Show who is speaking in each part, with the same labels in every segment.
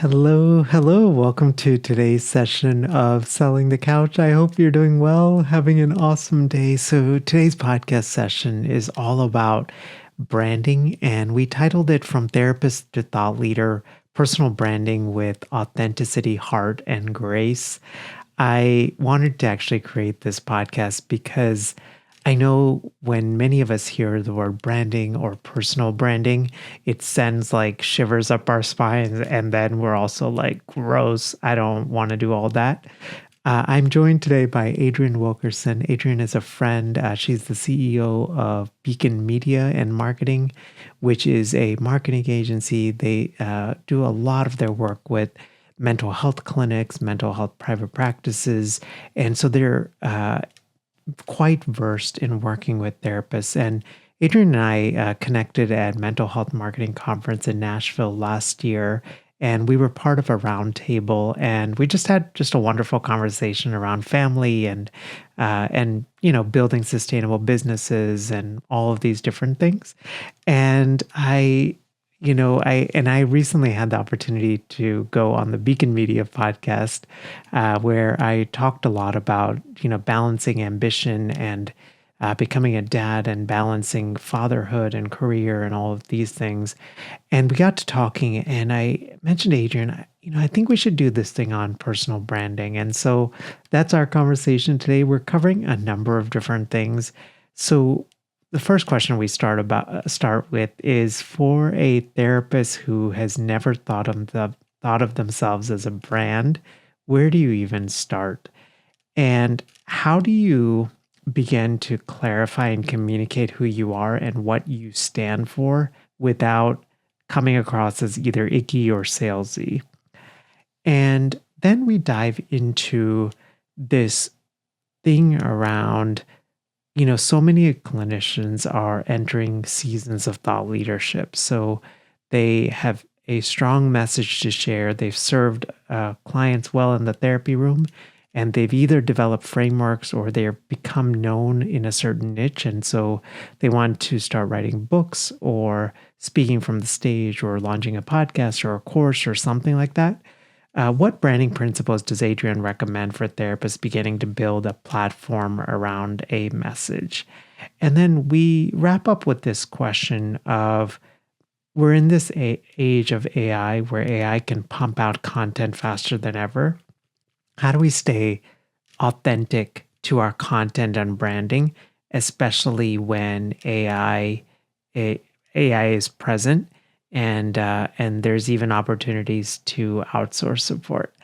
Speaker 1: Hello, hello. Welcome to today's session of Selling the Couch. I hope you're doing well, having an awesome day. So, today's podcast session is all about branding, and we titled it From Therapist to Thought Leader: Personal Branding with Authenticity, Heart, and Grace. I wanted to actually create this podcast because I know when many of us hear the word branding or personal branding, it sends like shivers up our spines. And then we're also like, gross, I don't want to do all that. I'm joined today by Adrienne Wilkerson. Adrienne is a friend. She's the CEO of Beacon Media and Marketing, which is a marketing agency. They do a lot of their work with mental health clinics, mental health private practices. And so they're quite versed in working with therapists. And Adrienne and I connected at Mental Health Marketing Conference in Nashville last year, and we were part of a roundtable, and we just had a wonderful conversation around family and building sustainable businesses and all of these different things. And I recently had the opportunity to go on the Beacon Media podcast, where I talked a lot about, balancing ambition and becoming a dad and balancing fatherhood and career and all of these things. And we got to talking, and I mentioned to Adrienne, I think we should do this thing on personal branding. And so that's our conversation today. We're covering a number of different things. So the first question we start with is, for a therapist who has never thought of themselves as a brand, where do you even start? And how do you begin to clarify and communicate who you are and what you stand for without coming across as either icky or salesy? And then we dive into this thing around, so many clinicians are entering seasons of thought leadership. So they have a strong message to share. They've served clients well in the therapy room, and they've either developed frameworks or they've become known in a certain niche. And so they want to start writing books or speaking from the stage or launching a podcast or a course or something like that. What branding principles does Adrienne recommend for therapists beginning to build a platform around a message? And then we wrap up with this question of, we're in this age of AI where AI can pump out content faster than ever. How do we stay authentic to our content and branding, especially when AI is present? And there's even opportunities to outsource support.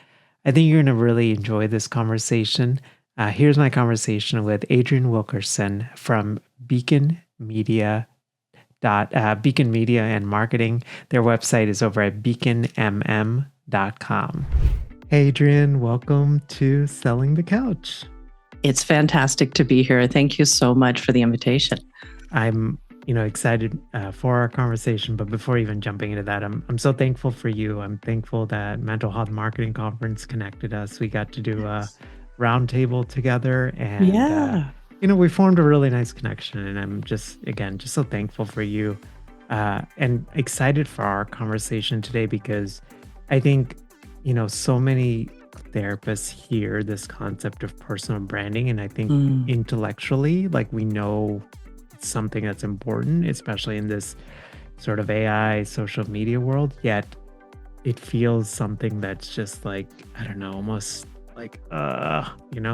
Speaker 1: I think you're going to really enjoy this conversation. Here's my conversation with Adrienne Wilkerson from Beacon Media and Marketing. Their website is over at beaconmm.com. Hey, Adrienne, welcome to Selling the Couch.
Speaker 2: It's fantastic to be here. Thank you so much for the invitation.
Speaker 1: I'm excited for our conversation. But before even jumping into that, I'm so thankful for you. I'm thankful that Mental Health Marketing Conference connected us. We got to do a roundtable together, and we formed a really nice connection. And I'm just so thankful for you, and excited for our conversation today, because I think so many therapists hear this concept of personal branding, and I think intellectually, we know something that's important, especially in this sort of AI social media world, yet it feels something that's just almost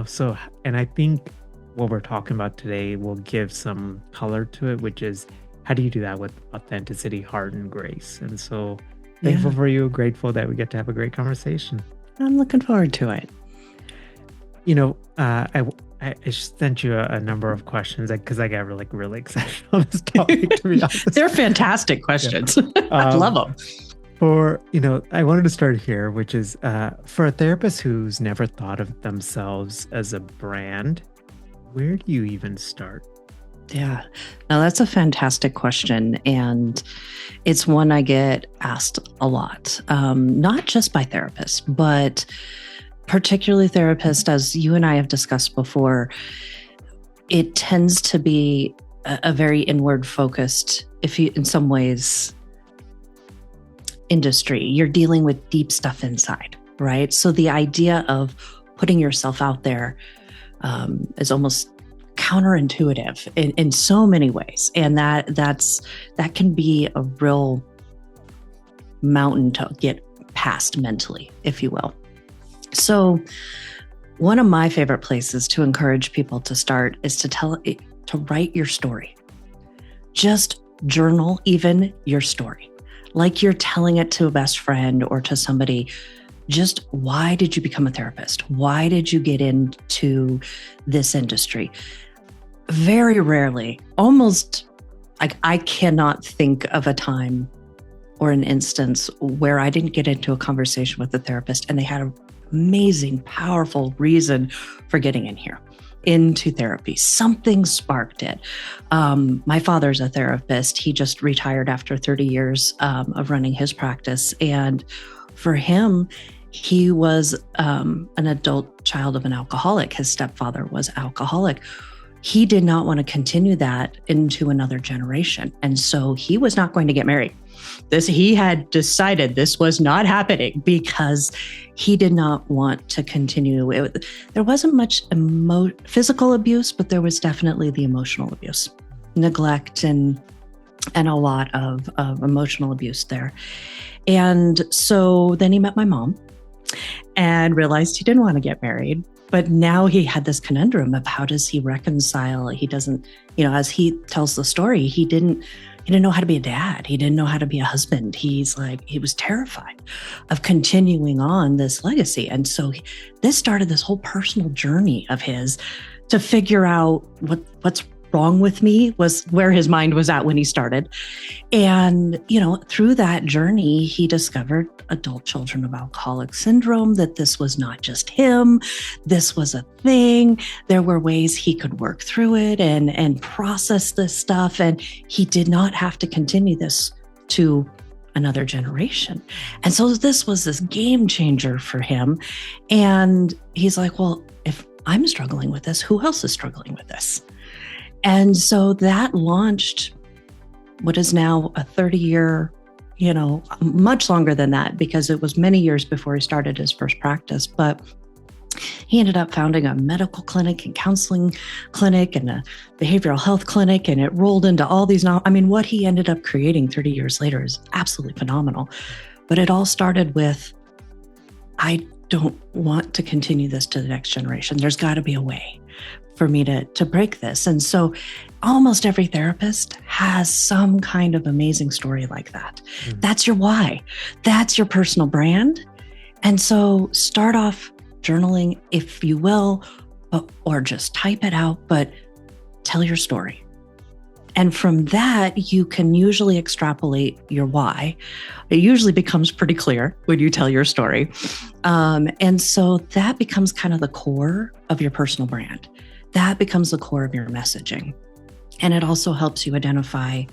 Speaker 1: so, and I think what we're talking about today will give some color to it, which is, how do you do that with authenticity, heart, and grace? And so thankful for you, grateful that we get to have a great conversation.
Speaker 2: I'm looking forward to it.
Speaker 1: I sent you a number of questions because I got really excited on this topic, to be honest.
Speaker 2: They're fantastic questions. I love them.
Speaker 1: I wanted to start here, which is for a therapist who's never thought of themselves as a brand, where do you even start?
Speaker 2: Yeah. Now that's a fantastic question. And it's one I get asked a lot, not just by therapists, but particularly therapists, as you and I have discussed before. It tends to be a very inward focused, in some ways, industry, you're dealing with deep stuff inside, right? So the idea of putting yourself out there is almost counterintuitive in so many ways. And that can be a real mountain to get past mentally, if you will. So one of my favorite places to encourage people to start is to write your story. Just journal even your story. Like you're telling it to a best friend or to somebody. Just why did you become a therapist? Why did you get into this industry? Very rarely, almost like I cannot think of a time or an instance where I didn't get into a conversation with a therapist and they had an amazing, powerful reason for getting into therapy. Something sparked it. My father's a therapist. He just retired after 30 years of running his practice. And for him, he was an adult child of an alcoholic. His stepfather was alcoholic. He did not want to continue that into another generation. And so he was not going to get married. He had decided this was not happening because he did not want to continue. There wasn't much physical abuse, but there was definitely the emotional abuse, neglect, and a lot of emotional abuse there. And so then he met my mom and realized he didn't want to get married. But now he had this conundrum of how does he reconcile? He doesn't, as he tells the story, he didn't know how to be a dad. He didn't know how to be a husband. He was terrified of continuing on this legacy. And so this started this whole personal journey of his to figure out what's wrong with me, was where his mind was at when he started. And, through that journey, he discovered adult children of alcoholic syndrome, that this was not just him. This was a thing. There were ways he could work through it and process this stuff. And he did not have to continue this to another generation. And so this was this game changer for him. And he's like, well, if I'm struggling with this, who else is struggling with this? And so that launched what is now a 30-year, much longer than that, because it was many years before he started his first practice. But he ended up founding a medical clinic and counseling clinic and a behavioral health clinic, and it rolled into all these. What he ended up creating 30 years later is absolutely phenomenal. But it all started with, I don't want to continue this to the next generation. There's got to be a way for me to break this. And so almost every therapist has some kind of amazing story like that. Mm-hmm. That's your why. That's your personal brand. And so start off journaling, if you will, or just type it out, but tell your story. And from that, you can usually extrapolate your why. It usually becomes pretty clear when you tell your story. And so that becomes kind of the core of your personal brand. That becomes the core of your messaging. And it also helps you identify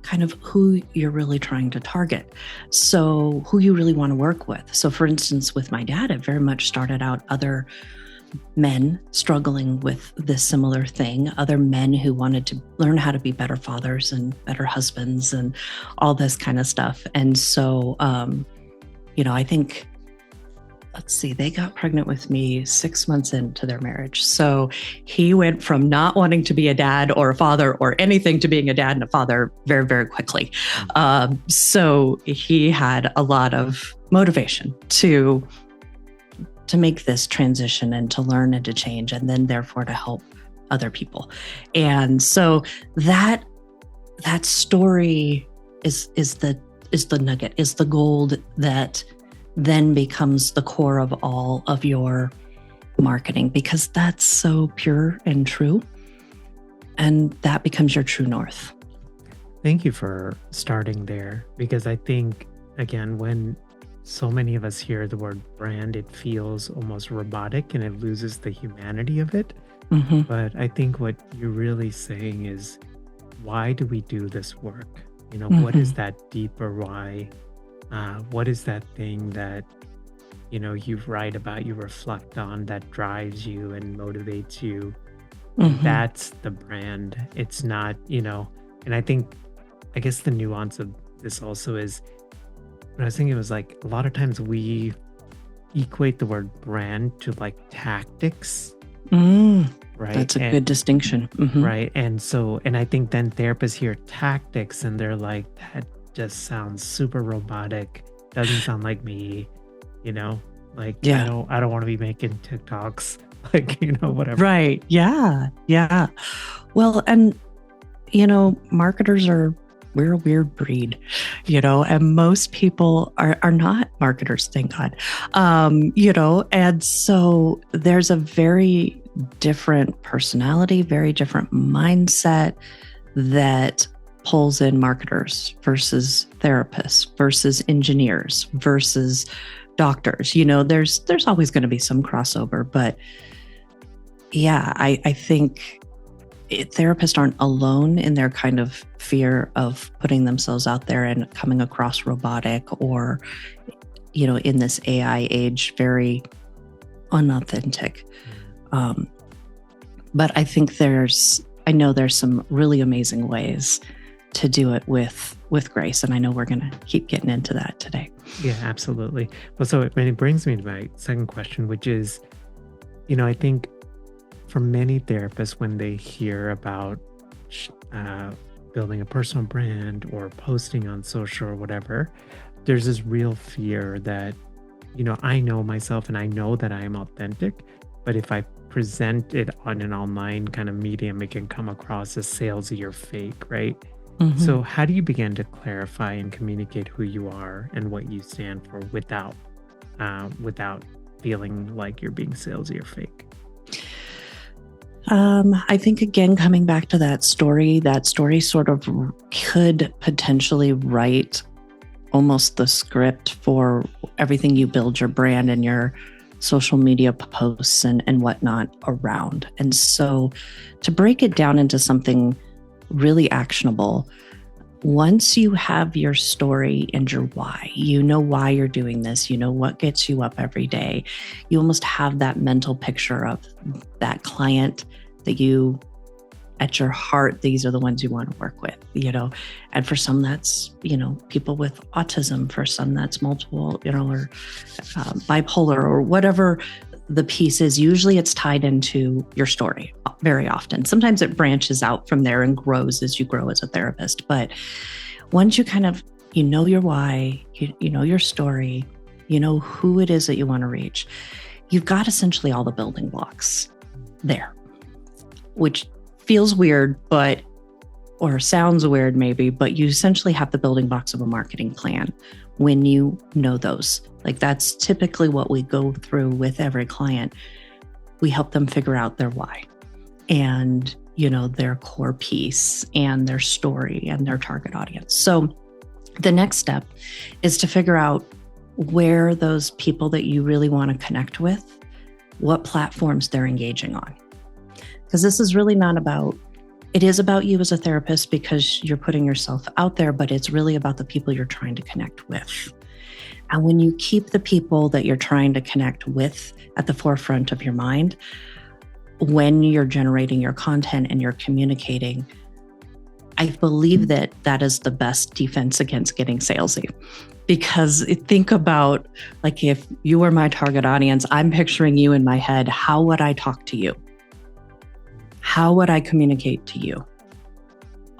Speaker 2: kind of who you're really trying to target. So who you really want to work with. So for instance, with my dad, it very much started out other men struggling with this similar thing, other men who wanted to learn how to be better fathers and better husbands and all this kind of stuff. And so, I think, they got pregnant with me 6 months into their marriage. So he went from not wanting to be a dad or a father or anything to being a dad and a father very, very quickly. So he had a lot of motivation to make this transition and to learn and to change, and then therefore to help other people. And so that story is the nugget, is the gold that then becomes the core of all of your marketing, because that's so pure and true. And that becomes your true north.
Speaker 1: Thank you for starting there, because I think, again, when so many of us hear the word brand, it feels almost robotic and it loses the humanity of it. Mm-hmm. But I think what you're really saying is, why do we do this work? Mm-hmm. What is that deeper why? What is that thing that, you write about, you reflect on, that drives you and motivates you? Mm-hmm. That's the brand. It's not, and I guess the nuance of this also is, what I was thinking was like a lot of times we equate the word brand to like tactics, right?
Speaker 2: That's a good distinction. Mm-hmm.
Speaker 1: Right. And I think then therapists hear tactics and they're like, that just sounds super robotic. Doesn't sound like me, you know, like
Speaker 2: Yeah.
Speaker 1: I don't want to be making TikToks, like, whatever.
Speaker 2: Right. Yeah. Yeah. Well, and, marketers we're a weird breed, and most people are not marketers, thank God. And so there's a very different personality, very different mindset that pulls in marketers versus therapists versus engineers versus doctors. There's always going to be some crossover, but yeah, I think therapists aren't alone in their kind of fear of putting themselves out there and coming across robotic or, in this AI age, very unauthentic. But I think I know there's some really amazing ways to do it with grace. And I know we're going to keep getting into that today.
Speaker 1: Yeah, absolutely. Well, so it brings me to my second question, which is, I think for many therapists, when they hear about building a personal brand or posting on social or whatever, there's this real fear that, I know myself and I know that I am authentic, but if I present it on an online kind of medium, it can come across as salesy or fake, right?
Speaker 2: Mm-hmm.
Speaker 1: So how do you begin to clarify and communicate who you are and what you stand for without feeling like you're being salesy or fake?
Speaker 2: I think, again, coming back to that story sort of could potentially write almost the script for everything you build your brand and your social media posts and whatnot around. And so to break it down into something really actionable, once you have your story and your why, why you're doing this, what gets you up every day, you almost have that mental picture of that client that you, at your heart, these are the ones you want to work with, and for some that's, people with autism, for some that's multiple, or bipolar or whatever the piece is. Usually it's tied into your story very often. Sometimes it branches out from there and grows as you grow as a therapist. But once you kind of, your why, you know your story, who it is that you want to reach, you've got essentially all the building blocks there, which feels weird, or sounds weird maybe, but you essentially have the building blocks of a marketing plan when you know those. Like that's typically what we go through with every client. We help them figure out their why and, their core piece and their story and their target audience. So the next step is to figure out where those people that you really want to connect with, what platforms they're engaging on. Because this is really not about, it is about you as a therapist because you're putting yourself out there, but it's really about the people you're trying to connect with. And when you keep the people that you're trying to connect with at the forefront of your mind, when you're generating your content and you're communicating, I believe that is the best defense against getting salesy. Because think about, like, if you were my target audience, I'm picturing you in my head. How would I talk to you? How would I communicate to you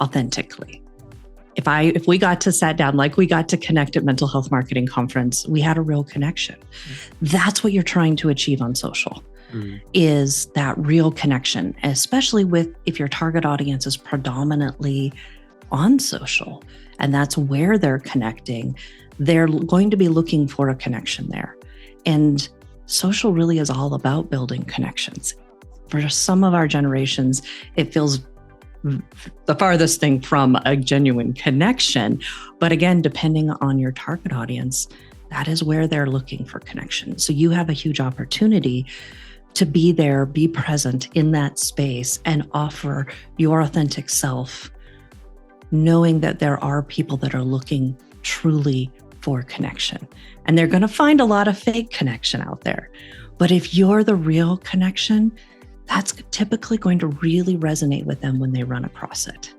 Speaker 2: authentically? If we got to sat down, like we got to connect at Mental Health Marketing Conference, we had a real connection. That's what you're trying to achieve on social, is that real connection, especially if your target audience is predominantly on social and that's where they're connecting, they're going to be looking for a connection there. And social really is all about building connections. For some of our generations, it feels the farthest thing from a genuine connection. But again, depending on your target audience, that is where they're looking for connection. So you have a huge opportunity to be there, be present in that space and offer your authentic self, knowing that there are people that are looking truly for connection. And they're going to find a lot of fake connection out there. But if you're the real connection, that's typically going to really resonate with them when they run across it.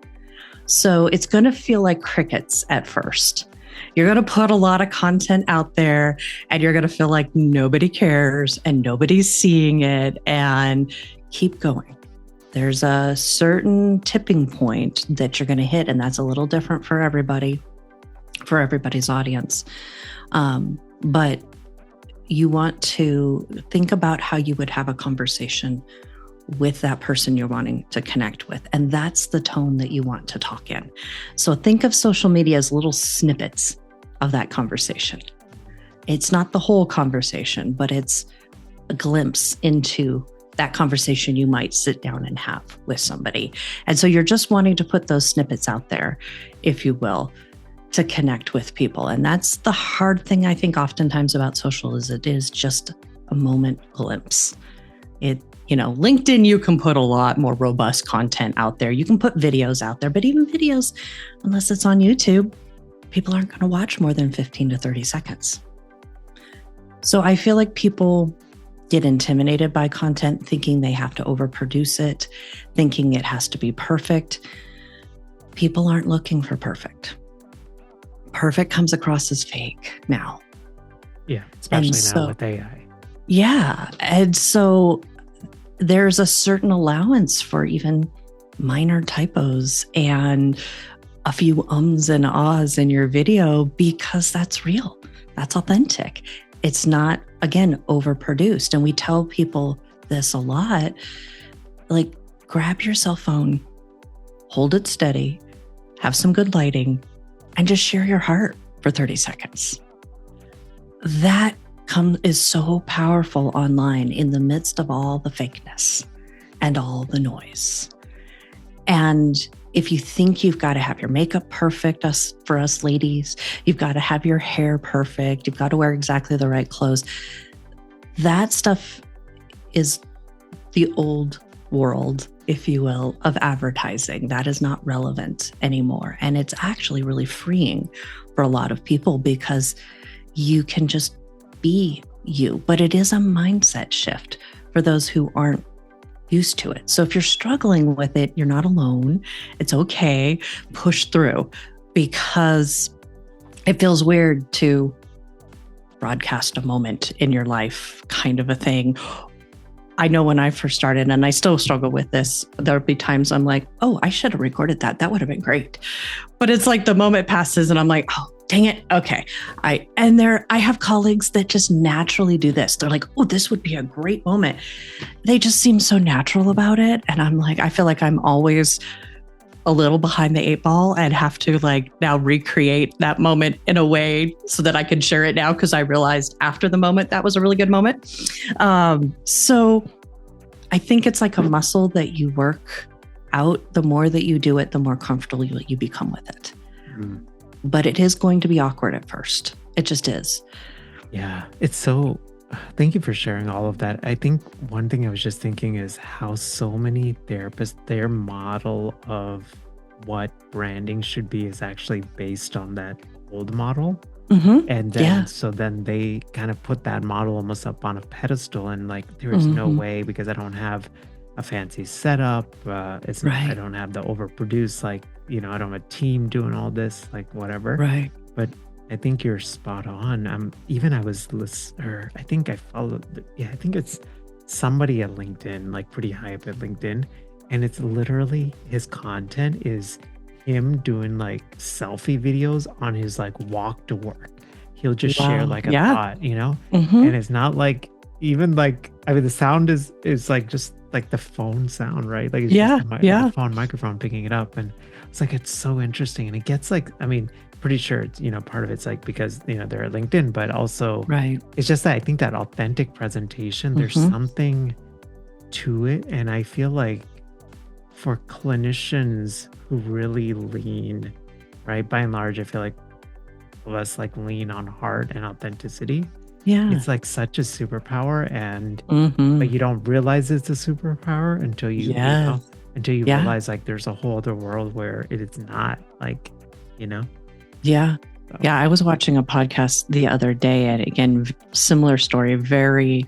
Speaker 2: So it's going to feel like crickets at first. You're going to put a lot of content out there and you're going to feel like nobody cares and nobody's seeing it, and keep going. There's a certain tipping point that you're going to hit, and that's a little different for everybody, for everybody's audience. But you want to think about how you would have a conversation with that person you're wanting to connect with. And that's the tone that you want to talk in. So think of social media as little snippets of that conversation. It's not the whole conversation, but it's a glimpse into that conversation you might sit down and have with somebody. And so you're just wanting to put those snippets out there, if you will, to connect with people. And that's the hard thing, I think, oftentimes about social, is it is just a moment glimpse. LinkedIn, you can put a lot more robust content out there. You can put videos out there, but even videos, unless it's on YouTube, people aren't going to watch more than 15 to 30 seconds. So I feel like people get intimidated by content, thinking they have to overproduce it, thinking it has to be perfect. People aren't looking for perfect. Perfect comes across as fake now.
Speaker 1: Yeah, especially now with AI.
Speaker 2: Yeah. And so there's a certain allowance for even minor typos and a few ums and ahs in your video, because that's real. That's authentic. It's not, again, overproduced. And we tell people this a lot, like, grab your cell phone, hold it steady, have some good lighting, and just share your heart for 30 seconds. That is so powerful online in the midst of all the fakeness and all the noise. And if you think you've got to have your makeup perfect, for us ladies, you've got to have your hair perfect, you've got to wear exactly the right clothes, that stuff is the old world, if you will, of advertising. That is not relevant anymore. And it's actually really freeing for a lot of people, because you can just be you. But it is a mindset shift for those who aren't used to it. So if you're struggling with it, you're not alone. It's okay. Push through, because it feels weird to broadcast a moment in your life, kind of a thing. I know when I first started, and I still struggle with this, there would be times I'm like, oh, I should have recorded that. That would have been great. But it's like the moment passes and I'm like, oh, dang it. Okay. I have colleagues that just naturally do this. They're like, oh, this would be a great moment. They just seem so natural about it. And I'm like, I feel like I'm always a little behind the eight ball and have to now recreate that moment in a way so that I can share it now, because I realized after the moment that was a really good moment. So I think it's like a muscle that you work out. The more that you do it, the more comfortable you become with it. Mm. But it is going to be awkward at first. It just is.
Speaker 1: Yeah, it's so... Thank you for sharing all of that. I think one thing I was just thinking is how so many therapists, their model of what branding should be is actually based on that old model. Mm-hmm. And then, so then they kind of put that model almost up on a pedestal, and there is no way, because I don't have a fancy setup. I don't have the overproduced, I don't have a team doing all this, whatever.
Speaker 2: Right.
Speaker 1: But I think you're spot on. I think I followed, I think it's somebody at LinkedIn, pretty high up at LinkedIn. And it's literally, his content is him doing selfie videos on his walk to work. He'll just share a thought, Mm-hmm. And it's not the sound is just the phone sound, right? It's just the phone microphone picking it up. And it's so interesting. And it gets pretty sure it's, part of it's because, they're at LinkedIn, but also it's just that I think that authentic presentation, there's something to it. And I feel like for clinicians who really lean, right, by and large, I feel like us lean on heart and authenticity. Yeah. It's such a superpower, and but you don't realize it's a superpower until you, realize there's a whole other world where it is not
Speaker 2: Yeah. So. Yeah. I was watching a podcast the other day, and again, similar story, very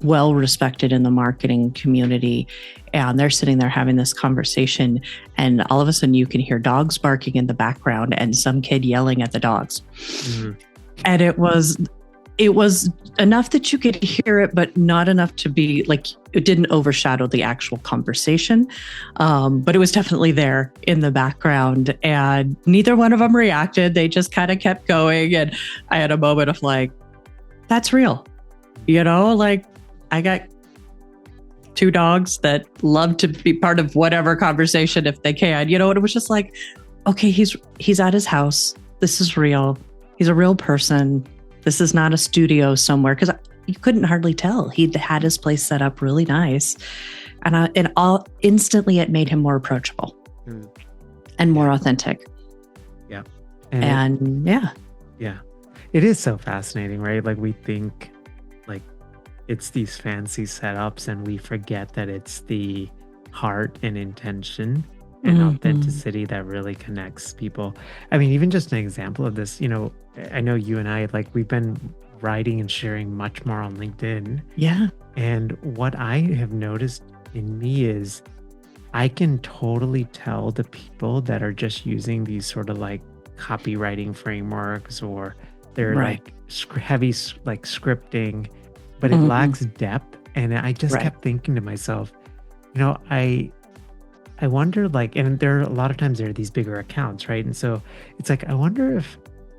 Speaker 2: well respected in the marketing community. And they're sitting there having this conversation. And all of a sudden you can hear dogs barking in the background and some kid yelling at the dogs. Mm-hmm. And it was enough that you could hear it, but not enough to be like, it didn't overshadow the actual conversation. But it was definitely there in the background, and neither one of them reacted. They just kind of kept going. And I had a moment of like, that's real. Like I got 2 dogs that love to be part of whatever conversation if they can, and it was just like, okay, he's at his house. This is real. He's a real person. This is not a studio somewhere, because you couldn't hardly tell. He'd had his place set up really nice. And instantly it made him more approachable and more authentic.
Speaker 1: Yeah.
Speaker 2: And
Speaker 1: yeah. It is so fascinating, right? Like we think like it's these fancy setups and we forget that it's the heart and intention and authenticity that really connects people. I mean, even just an example of this, I know you and I, like, we've been writing and sharing much more on LinkedIn.
Speaker 2: Yeah.
Speaker 1: And what I have noticed in me is I can totally tell the people that are just using these sort of like copywriting frameworks, or they're like heavy like scripting, but it lacks depth. And I just kept thinking to myself, I wonder, like, and there are a lot of times there are these bigger accounts, right? And so it's like, I wonder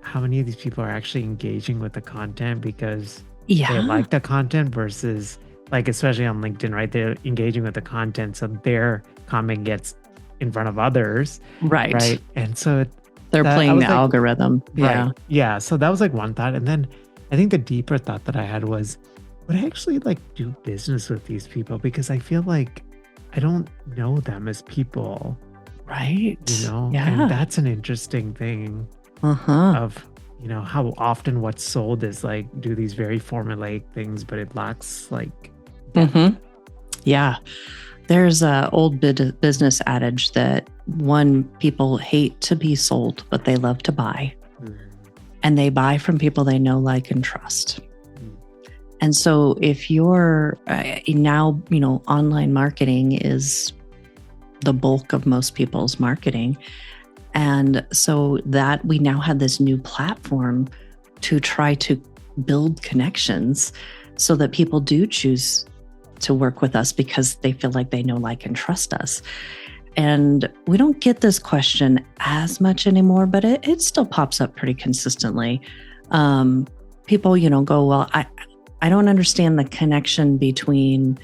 Speaker 1: how many of these people are actually engaging with the content because they like the content versus, like, especially on LinkedIn, right? They're engaging with the content, so their comment gets in front of others. Right. And so
Speaker 2: they're playing the algorithm.
Speaker 1: Right. Yeah. So that was like one thought. And then I think the deeper thought that I had was, would I actually like do business with these people? Because I feel like I don't know them as people.
Speaker 2: Right.
Speaker 1: And that's an interesting thing of, how often what's sold is like, do these very formulaic things, but it lacks like depth.
Speaker 2: Yeah. There's a old business adage that people hate to be sold, but they love to buy. And they buy from people they know, like, and trust. And so if you're now, online marketing is the bulk of most people's marketing. And so that we now have this new platform to try to build connections so that people do choose to work with us because they feel like they know, like, and trust us. And we don't get this question as much anymore, but it still pops up pretty consistently. People, go, well, I don't understand the connection between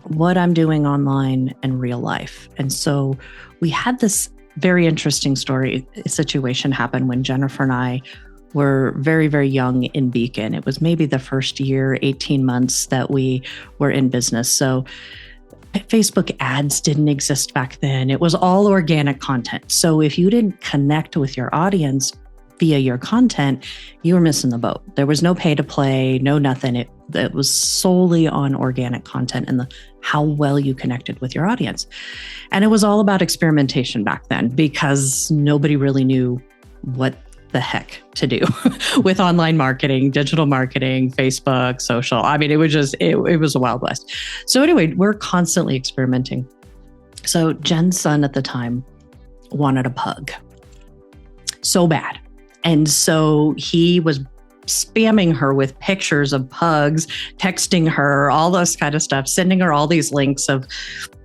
Speaker 2: what I'm doing online and real life. And so we had this very interesting situation happen when Jennifer and I were very, very young in Beacon. It was maybe the first year, 18 months that we were in business. So Facebook ads didn't exist back then. It was all organic content. So if you didn't connect with your audience via your content, you were missing the boat. There was no pay to play, no nothing. It was solely on organic content and how well you connected with your audience. And it was all about experimentation back then because nobody really knew what the heck to do with online marketing, digital marketing, Facebook, social. I mean, it was just, it was a Wild West. So anyway, we're constantly experimenting. So Jen's son at the time wanted a pug so bad. And so he was spamming her with pictures of pugs, texting her, all this kind of stuff, sending her all these links of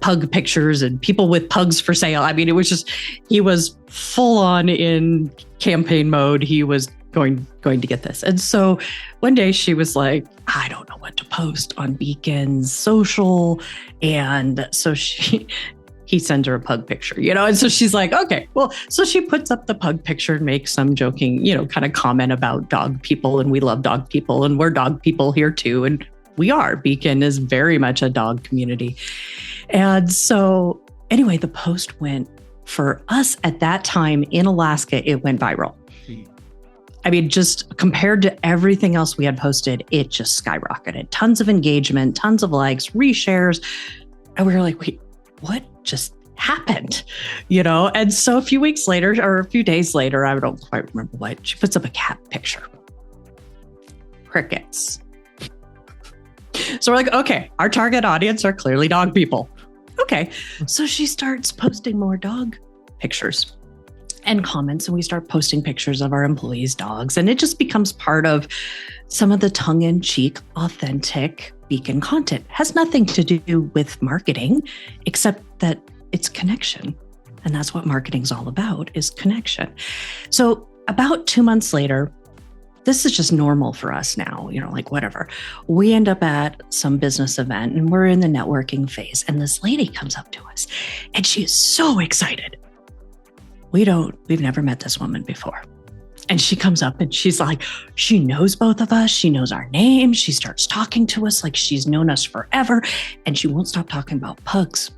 Speaker 2: pug pictures and people with pugs for sale. I mean, it was just, he was full on in campaign mode. He was going to get this. And so one day she was like, I don't know what to post on Beacon's social. And so he sends her a pug picture, and so she's like, okay, well, so she puts up the pug picture and makes some joking, kind of comment about dog people, and we love dog people, and we're dog people here too. And we are. Beacon is very much a dog community. And so anyway, the post went, for us at that time in Alaska, it went viral. I mean, just compared to everything else we had posted, it just skyrocketed. Tons of engagement, tons of likes, reshares. And we were like, wait, what just happened? And so a few weeks later, or a few days later, I don't quite remember what, she puts up a cat picture. Crickets. So we're like, okay, our target audience are clearly dog people. Okay. So she starts posting more dog pictures and comments, and we start posting pictures of our employees' dogs. And it just becomes part of some of the tongue-in-cheek, authentic Beacon content. Has nothing to do with marketing, except that it's connection. And that's what marketing's all about, is connection. So about 2 months later, this is just normal for us now, like whatever. We end up at some business event and we're in the networking phase. And this lady comes up to us and she is so excited. We've never met this woman before. And she comes up and she's like, she knows both of us. She knows our names. She starts talking to us like she's known us forever. And she won't stop talking about pugs.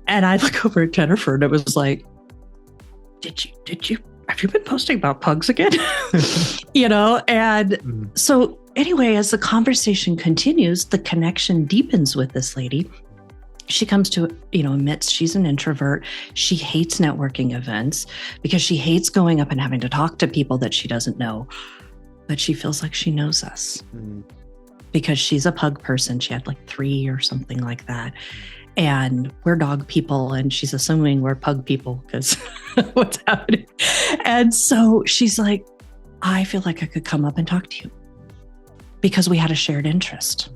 Speaker 2: And I look over at Jennifer and it was like, have you been posting about pugs again? And so anyway, as the conversation continues, the connection deepens with this lady. She comes to, admits she's an introvert. She hates networking events because she hates going up and having to talk to people that she doesn't know, but she feels like she knows us because she's a pug person. She had like 3 or something like that. And we're dog people, and she's assuming we're pug people because what's happening. And so she's like, I feel like I could come up and talk to you because we had a shared interest.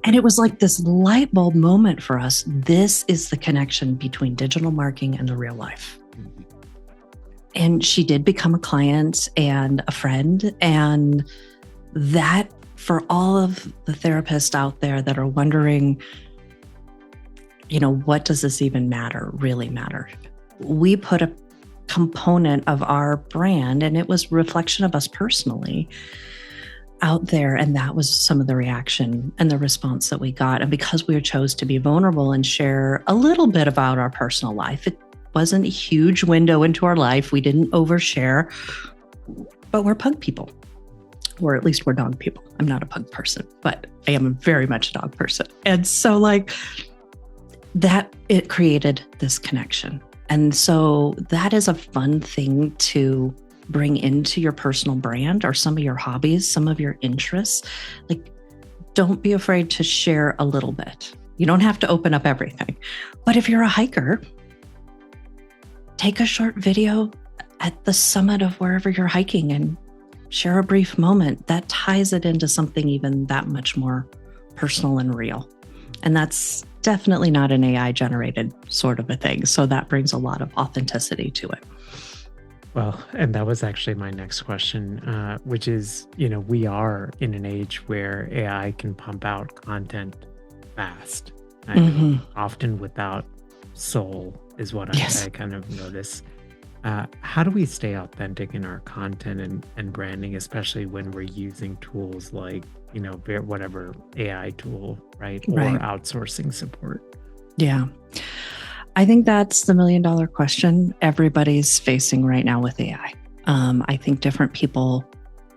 Speaker 2: And it was like this light bulb moment for us. This is the connection between digital marketing and the real life. And she did become a client and a friend. And that, for all of the therapists out there that are wondering, what does this even really matter? We put a component of our brand, and it was a reflection of us personally, out there. And that was some of the reaction and the response that we got. And because we chose to be vulnerable and share a little bit about our personal life, it wasn't a huge window into our life. We didn't overshare, but we're pug people. Or at least we're dog people. I'm not a pug person, but I am very much a dog person. And so that it created this connection. And so that is a fun thing to bring into your personal brand or some of your hobbies, some of your interests. Don't be afraid to share a little bit. You don't have to open up everything. But if you're a hiker, take a short video at the summit of wherever you're hiking and share a brief moment. That ties it into something even that much more personal and real. And that's definitely not an AI generated sort of a thing. So that brings a lot of authenticity to it.
Speaker 1: Well, and that was actually my next question, which is, we are in an age where AI can pump out content fast, often without soul is what I kind of notice. How do we stay authentic in our content and branding, especially when we're using tools like, whatever AI tool, right? Or outsourcing support?
Speaker 2: Yeah. I think that's the $1 million question everybody's facing right now with AI. I think different people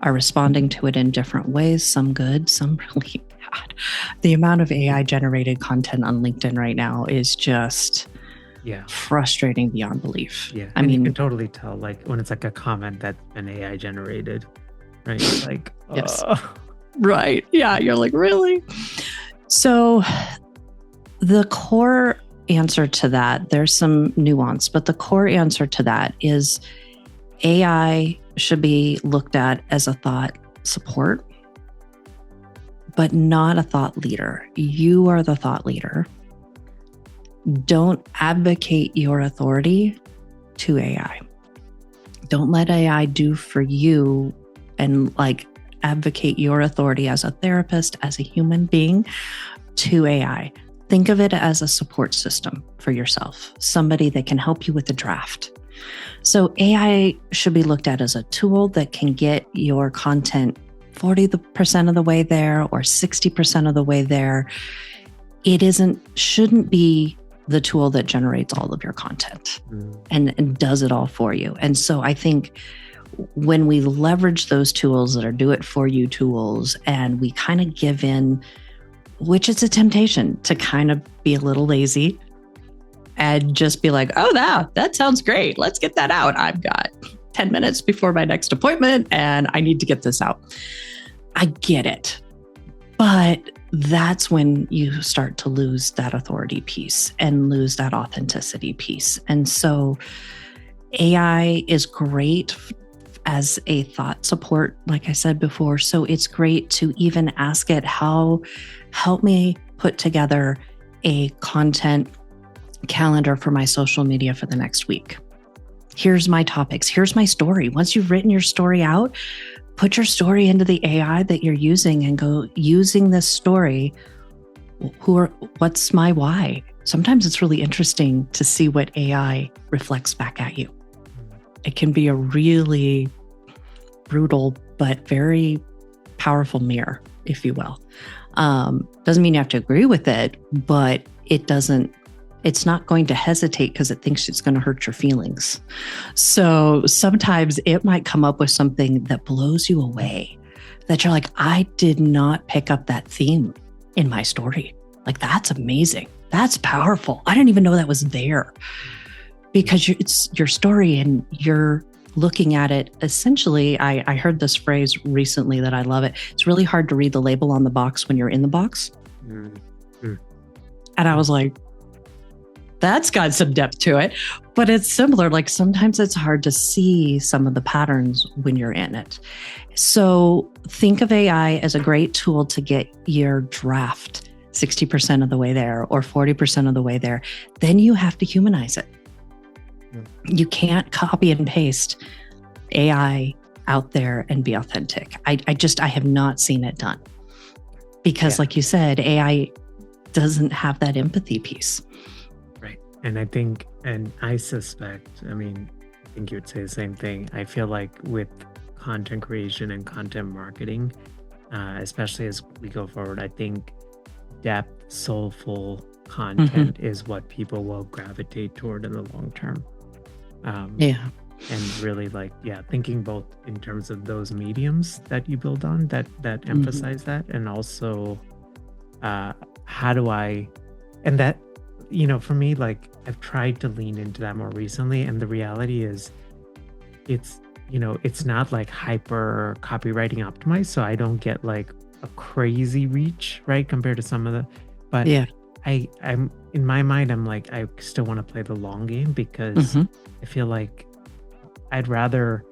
Speaker 2: are responding to it in different ways, some good, some really bad. The amount of AI generated content on LinkedIn right now is just frustrating beyond belief.
Speaker 1: Yeah. I mean, you can totally tell, when it's a comment that's been AI generated, right?
Speaker 2: Yes. Right. Yeah. You're like, really? So the core answer to that, there's some nuance, but the core answer to that is AI should be looked at as a thought support, but not a thought leader. You are the thought leader. Don't advocate your authority to AI. Don't let AI do for you and advocate your authority as a therapist, as a human being to AI. Think of it as a support system for yourself, somebody that can help you with the draft. So AI should be looked at as a tool that can get your content 40% of the way there or 60% of the way there. It shouldn't be the tool that generates all of your content and does it all for you. And so I think when we leverage those tools that are do it for you tools, and we kind of give in, which is a temptation to kind of be a little lazy and just be like, oh, that sounds great. Let's get that out. I've got 10 minutes before my next appointment and I need to get this out. I get it. But that's when you start to lose that authority piece and lose that authenticity piece. And so AI is great as a thought support, like I said before. So it's great to even ask it, help me put together a content calendar for my social media for the next week. Here's my topics. Here's my story. Once you've written your story out, put your story into the AI that you're using and go, using this story, what's my why? Sometimes it's really interesting to see what AI reflects back at you. It can be a really brutal, but very powerful mirror, if you will. Doesn't mean you have to agree with it, but it's not going to hesitate because it thinks it's going to hurt your feelings. So sometimes it might come up with something that blows you away, that you're like, I did not pick up that theme in my story. Like, that's amazing. That's powerful. I didn't even know that was there, because it's your story and you're looking at it. Essentially, I heard this phrase recently that I love it. It's really hard to read the label on the box when you're in the box. Mm-hmm. And I was like, that's got some depth to it, but it's similar. Like, sometimes it's hard to see some of the patterns when you're in it. So think of AI as a great tool to get your draft 60% of the way there or 40% of the way there. Then you have to humanize it. You can't copy and paste AI out there and be authentic. I have not seen it done because, like you said, AI doesn't have that empathy piece.
Speaker 1: Right. And I think, and I suspect, I think you would say the same thing. I feel like with content creation and content marketing, especially as we go forward, I think depth, soulful content is what people will gravitate toward in the long term. And really thinking both in terms of those mediums that you build on that emphasize that, and also how do I, and that, for me, like, I've tried to lean into that more recently, and the reality is it's not like hyper copywriting optimized, so I don't get like a crazy reach, right, compared to some of the, but I'm in my mind, I'm like, I still want to play the long game, because I feel like I'd rather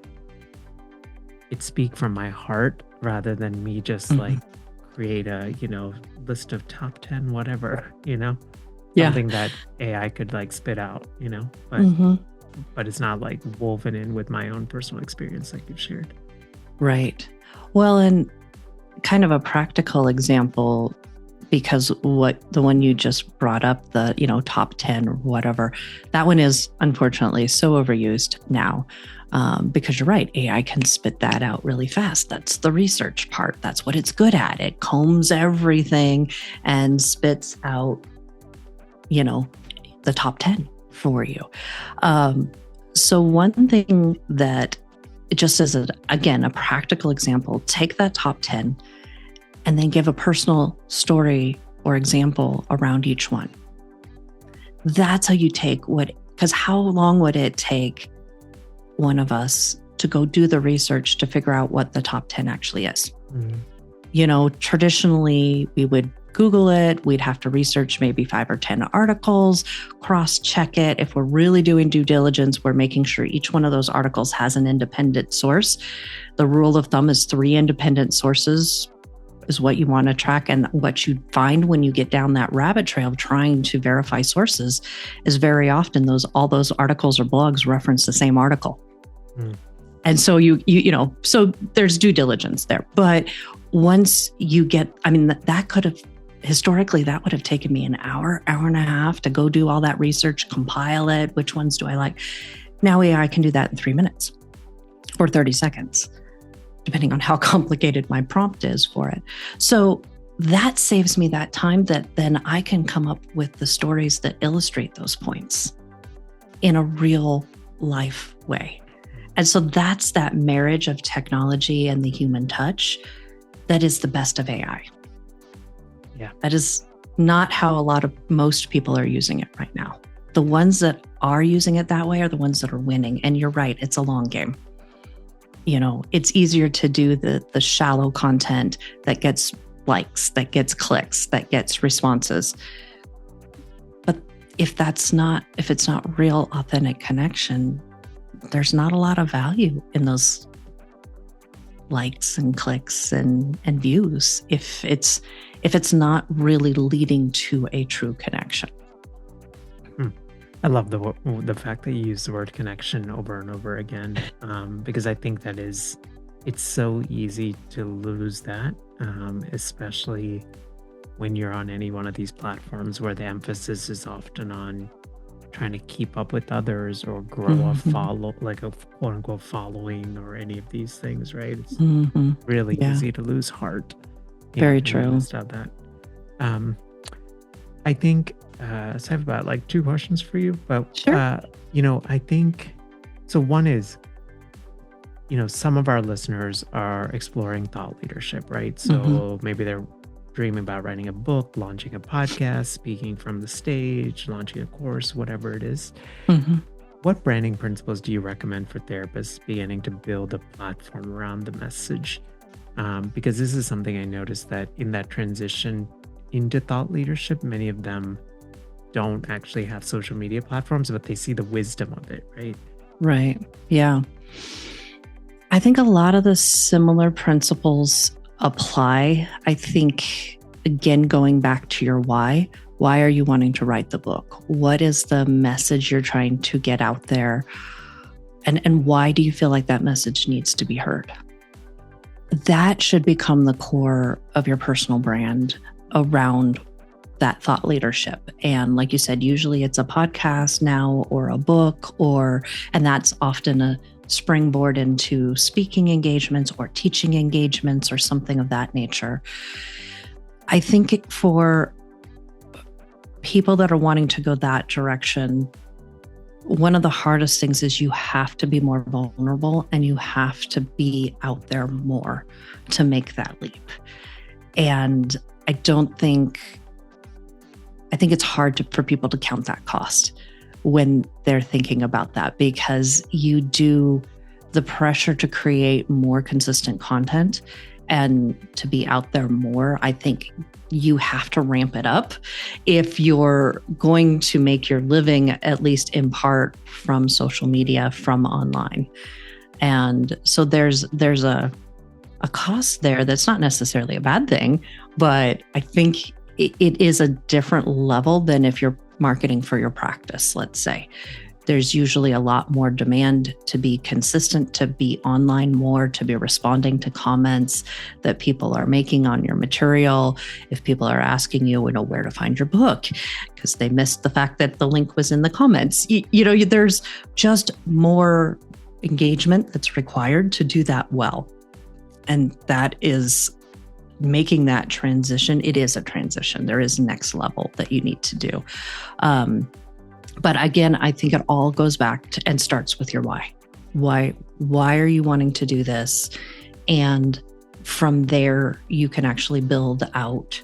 Speaker 1: it speak from my heart rather than me just like create a, list of top 10, whatever, something that AI could like spit out, but it's not like woven in with my own personal experience like you've shared.
Speaker 2: Right. Well, and kind of a practical example, because the one you just brought up, the, top 10 or whatever, that one is unfortunately so overused now, because you're right, AI can spit that out really fast. That's the research part. That's what it's good at. It combs everything and spits out, the top 10 for you. So one thing that, just as a practical example, take that top 10 and then give a personal story or example around each one. That's how you take because how long would it take one of us to go do the research to figure out what the top 10 actually is? Traditionally, we would Google it. We'd have to research maybe 5 or 10 articles, cross-check it. If we're really doing due diligence, we're making sure each one of those articles has an independent source. The rule of thumb is 3 independent sources is what you want to track. And what you find when you get down that rabbit trail of trying to verify sources is very often all those articles or blogs reference the same article. And so so there's due diligence there. But once you get, that could have, historically, that would have taken me an hour and a half to go do all that research, compile it. Which ones do I like? Now AI can do that in 3 minutes or 30 seconds. Depending on how complicated my prompt is for it. So that saves me that time that then I can come up with the stories that illustrate those points in a real life way. And so that's that marriage of technology and the human touch that is the best of AI. Yeah. That is not how most people are using it right now. The ones that are using it that way are the ones that are winning. And you're right, it's a long game. It's easier to do the shallow content that gets likes, that gets clicks, that gets responses. But if it's not real, authentic connection, there's not a lot of value in those likes and clicks and views if it's not really leading to a true connection.
Speaker 1: I love the fact that you use the word connection over and over again, because I think that it's so easy to lose that, especially when you're on any one of these platforms where the emphasis is often on trying to keep up with others or grow a follow, like a quote unquote following or any of these things, right? It's really easy to lose heart.
Speaker 2: Very true.
Speaker 1: Of that. I think so I have about like 2 questions for you, but
Speaker 2: Sure.
Speaker 1: I think so. One is, some of our listeners are exploring thought leadership, right? So maybe they're dreaming about writing a book, launching a podcast, speaking from the stage, launching a course, whatever it is. What branding principles do you recommend for therapists beginning to build a platform around the message? Because this is something I noticed that in that transition into thought leadership, many of them don't actually have social media platforms, but they see the wisdom of it, right?
Speaker 2: Right. Yeah. I think a lot of the similar principles apply. I think, again, going back to your why are you wanting to write the book? What is the message you're trying to get out there? And why do you feel like that message needs to be heard? That should become the core of your personal brand around that thought leadership. And like you said, usually it's a podcast now or a book, and that's often a springboard into speaking engagements or teaching engagements or something of that nature. I think for people that are wanting to go that direction, one of the hardest things is you have to be more vulnerable and you have to be out there more to make that leap. And I think it's hard for people to count that cost when they're thinking about that, because the pressure to create more consistent content and to be out there more. I think you have to ramp it up if you're going to make your living, at least in part, from social media, from online. And so there's a cost there that's not necessarily a bad thing, but I think it is a different level than if you're marketing for your practice, let's say. There's usually a lot more demand to be consistent, to be online more, to be responding to comments that people are making on your material. If people are asking you, where to find your book, because they missed the fact that the link was in the comments. There's just more engagement that's required to do that well. And that is making that transition. It is a transition. There is next level that you need to do. But again, I think it all goes back to and starts with your why. Why are you wanting to do this? And from there, you can actually build out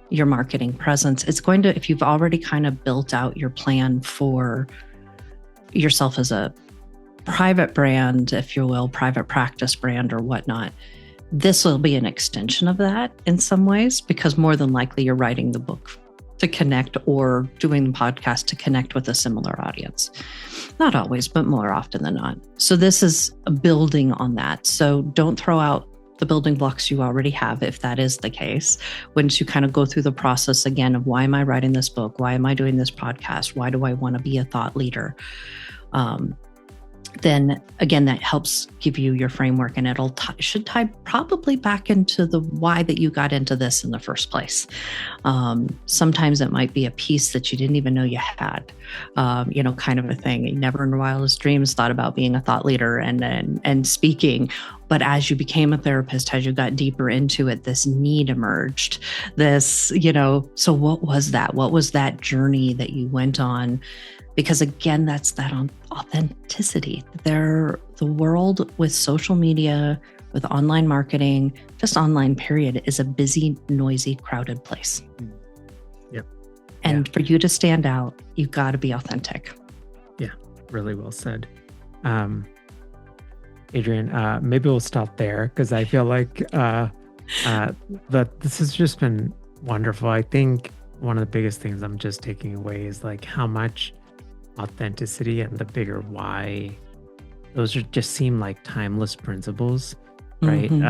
Speaker 2: your marketing presence. If you've already kind of built out your plan for yourself as a private brand, if you will, private practice brand or whatnot, this will be an extension of that in some ways, because more than likely you're writing the book to connect or doing the podcast to connect with a similar audience. Not always, but more often than not. So this is building on that. So don't throw out the building blocks you already have, if that is the case. Once you kind of go through the process again of why am I writing this book? Why am I doing this podcast? Why do I want to be a thought leader? Then again, that helps give you your framework, and should tie probably back into the why that you got into this in the first place. Sometimes it might be a piece that you didn't even know you had, kind of a thing. You never in your wildest dreams thought about being a thought leader and speaking. But as you became a therapist, as you got deeper into it, this need emerged. So what was that? What was that journey that you went on? Because again, that's that authenticity. The world with social media, with online marketing, just online period, is a busy, noisy, crowded place.
Speaker 1: Yep.
Speaker 2: And for you to stand out, you've got to be authentic.
Speaker 1: Yeah, really well said. Adrienne, maybe we'll stop there because I feel like Uh, but this has just been wonderful. I think one of the biggest things I'm just taking away is like how much authenticity and the bigger why, those are just seem like timeless principles, right?
Speaker 2: Hmm.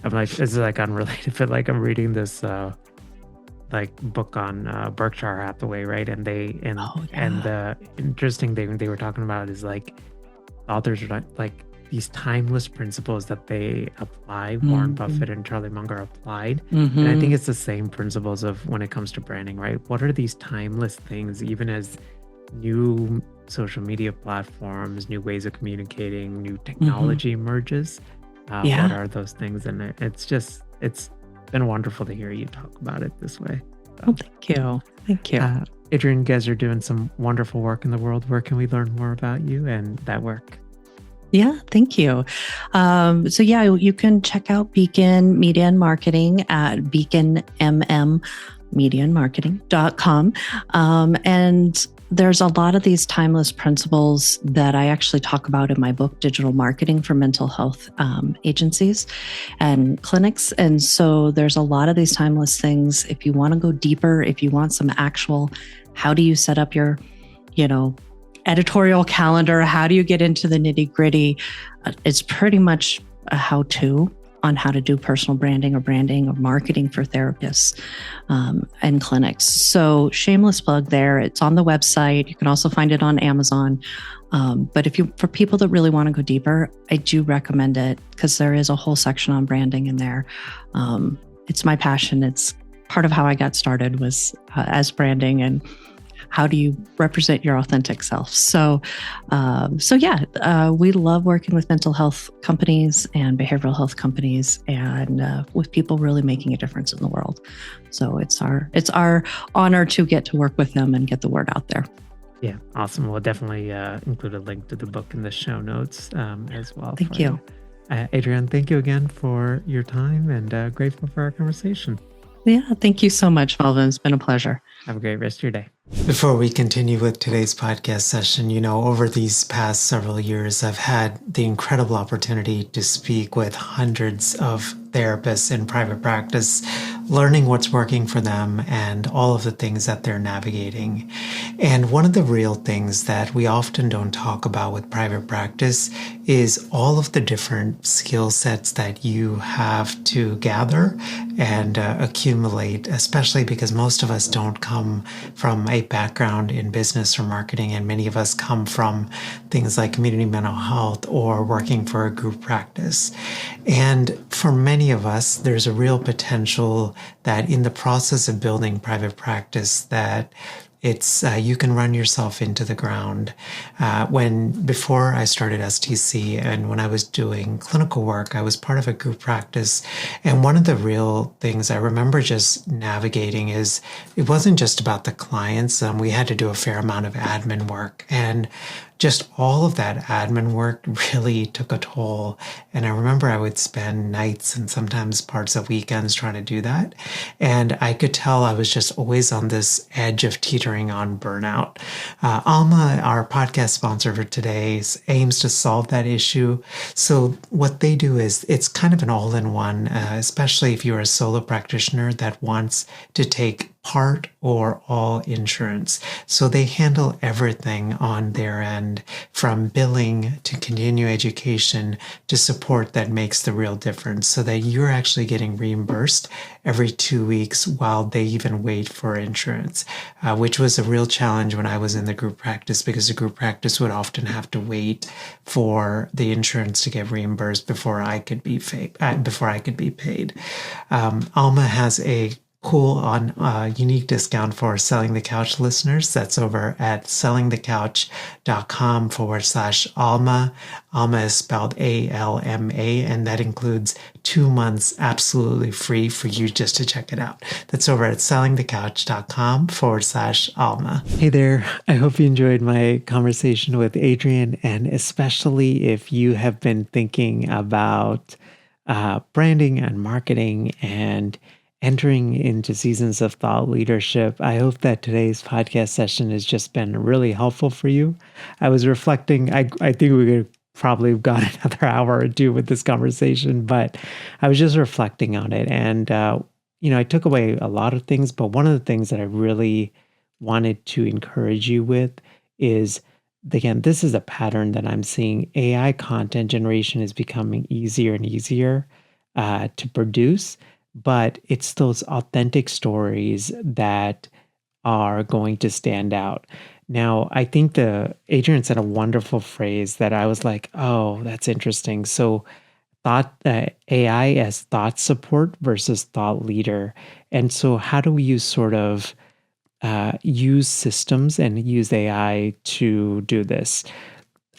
Speaker 1: I'm like, this is like unrelated, but like I'm reading this like book on Berkshire Hathaway, right? And
Speaker 2: Oh,
Speaker 1: and
Speaker 2: yeah.
Speaker 1: the interesting thing they were talking about is like authors are like these timeless principles that they apply, Warren
Speaker 2: Hmm.
Speaker 1: Buffett and Charlie Munger applied. And I think
Speaker 2: Hmm.
Speaker 1: it's the same principles of when it comes to branding, right? What are these timeless things, even as new social media platforms, new ways of communicating, new
Speaker 2: Hmm.
Speaker 1: technology emerges? What
Speaker 2: Yeah.
Speaker 1: are those things? And it's been wonderful to hear you talk about it this way.
Speaker 2: Oh,
Speaker 1: So,
Speaker 2: thank you. Thank you.
Speaker 1: uh, Adrienne, you guys are doing some wonderful work in the world. Where can we learn more about you and that work?
Speaker 2: Yeah, thank you. So yeah, you can check out Beacon Media and Marketing at beaconmmediaandmarketing.com. And there's a lot of these timeless principles that I actually talk about in my book, Digital Marketing for Mental Health Agencies and Clinics. And so there's a lot of these timeless things. If you want to go deeper, if you want some actual, how do you set up your, you know, editorial calendar, how do you get into the nitty gritty? It's pretty much a how to on how to do personal branding or marketing for therapists and clinics. So shameless plug there. It's on the website. You can also find it on Amazon. But for people that really want to go deeper, I do recommend it because there is a whole section on branding in there. It's my passion. It's part of how I got started was as branding and how do you represent your authentic self? So we love working with mental health companies and behavioral health companies, and with people really making a difference in the world. So it's our honor to get to work with them and get the word out there.
Speaker 1: Yeah, awesome. We'll definitely include a link to the book in the show notes as well
Speaker 2: Thank
Speaker 1: for you.
Speaker 2: you.
Speaker 1: Adrienne, thank you again for your time and grateful for our conversation.
Speaker 2: Yeah, thank you so much, Melvin. It's been a pleasure.
Speaker 1: Have a great rest of your day.
Speaker 3: Before we continue with today's podcast session, over these past several years, I've had the incredible opportunity to speak with hundreds of therapists in private practice, learning what's working for them and all of the things that they're navigating. And one of the real things that we often don't talk about with private practice is all of the different skill sets that you have to gather and accumulate, especially because most of us don't come from a background in business or marketing, and many of us come from things like community mental health or working for a group practice. And for many of us, there's a real potential that in the process of building private practice that it's you can run yourself into the ground. Before I started STC and when I was doing clinical work, I was part of a group practice. And one of the real things I remember just navigating is it wasn't just about the clients. We had to do a fair amount of admin work, and just all of that admin work really took a toll. And I remember I would spend nights and sometimes parts of weekends trying to do that. And I could tell I was just always on this edge of teetering on burnout. Alma, our podcast sponsor for today, aims to solve that issue. So what they do is it's kind of an all-in-one, especially if you're a solo practitioner that wants to take part or all insurance. So they handle everything on their end, from billing to continuing education to support that makes the real difference, so that you're actually getting reimbursed every 2 weeks while they even wait for insurance, which was a real challenge when I was in the group practice, because the group practice would often have to wait for the insurance to get reimbursed before I could be paid. Alma has a cool unique discount for Selling the Couch listeners. That's over at sellingthecouch.com/Alma. Alma is spelled ALMA, and that includes 2 months absolutely free for you just to check it out. That's over at sellingthecouch.com/Alma.
Speaker 1: Hey there. I hope you enjoyed my conversation with Adrienne, and especially if you have been thinking about branding and marketing and entering into seasons of thought leadership. I hope that today's podcast session has just been really helpful for you. I was reflecting, I think we could probably got another hour or two with this conversation, but I was just reflecting on it. And, I took away a lot of things, but one of the things that I really wanted to encourage you with is, again, this is a pattern that I'm seeing. AI content generation is becoming easier and easier to produce, but it's those authentic stories that are going to stand out. Now, I think Adrienne said a wonderful phrase that I was like, oh, that's interesting. So thought AI as thought support versus thought leader. And so how do you sort of use systems and use AI to do this?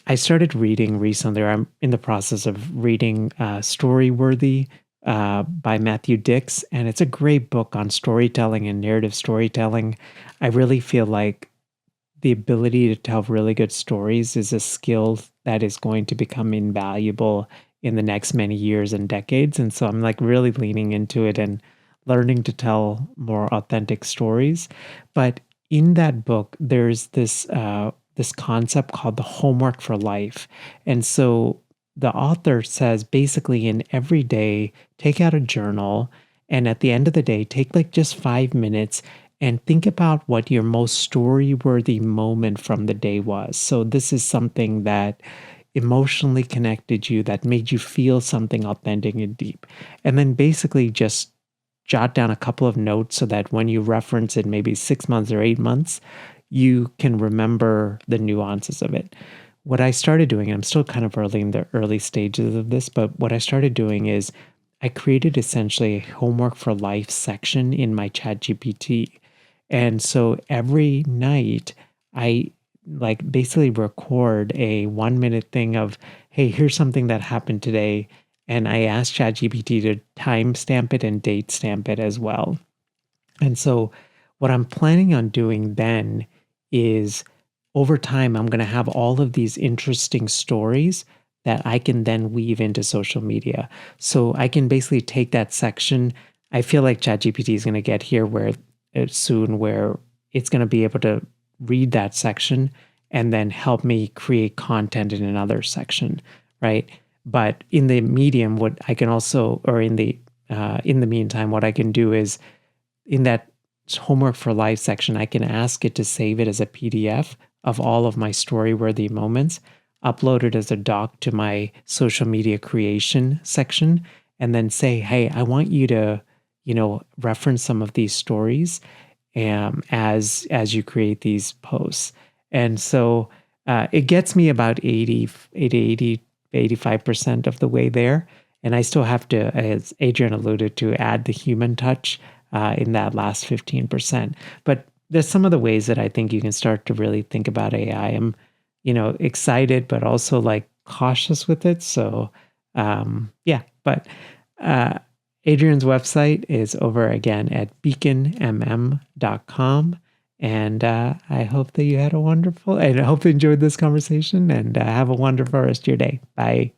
Speaker 1: I started reading recently, or I'm in the process of reading Storyworthy by Matthew Dix, and it's a great book on storytelling and narrative storytelling. I really feel like the ability to tell really good stories is a skill that is going to become invaluable in the next many years and decades. And so I'm like really leaning into it and learning to tell more authentic stories. But in that book, there's this concept called the homework for life. And so the author says basically in every day, take out a journal, and at the end of the day, take like just 5 minutes and think about what your most story-worthy moment from the day was. So this is something that emotionally connected you, that made you feel something authentic and deep. And then basically just jot down a couple of notes so that when you reference it, maybe 6 months or 8 months, you can remember the nuances of it. What I started doing, and I'm still kind of early in the early stages of this, but what I started doing is I created essentially a homework for life section in my ChatGPT. And so every night I like basically record a 1 minute thing of, hey, here's something that happened today. And I asked ChatGPT to timestamp it and date stamp it as well. And so what I'm planning on doing then is over time, I'm going to have all of these interesting stories that I can then weave into social media. So I can basically take that section. I feel like ChatGPT is going to get here where soon where it's going to be able to read that section and then help me create content in another section, right? But in the medium, what I can also, or in the meantime, what I can do is in that homework for life section, I can ask it to save it as a PDF of all of my story-worthy moments, upload it as a doc to my social media creation section, and then say, hey, I want you to, reference some of these stories as you create these posts. And so it gets me about 85% of the way there. And I still have to, as Adrienne alluded to, add the human touch in that last 15%. But there's some of the ways that I think you can start to really think about AI. I'm, excited, but also like cautious with it. So but Adrienne's website is over again at beaconmm.com. And I hope that you had I hope you enjoyed this conversation and have a wonderful rest of your day. Bye.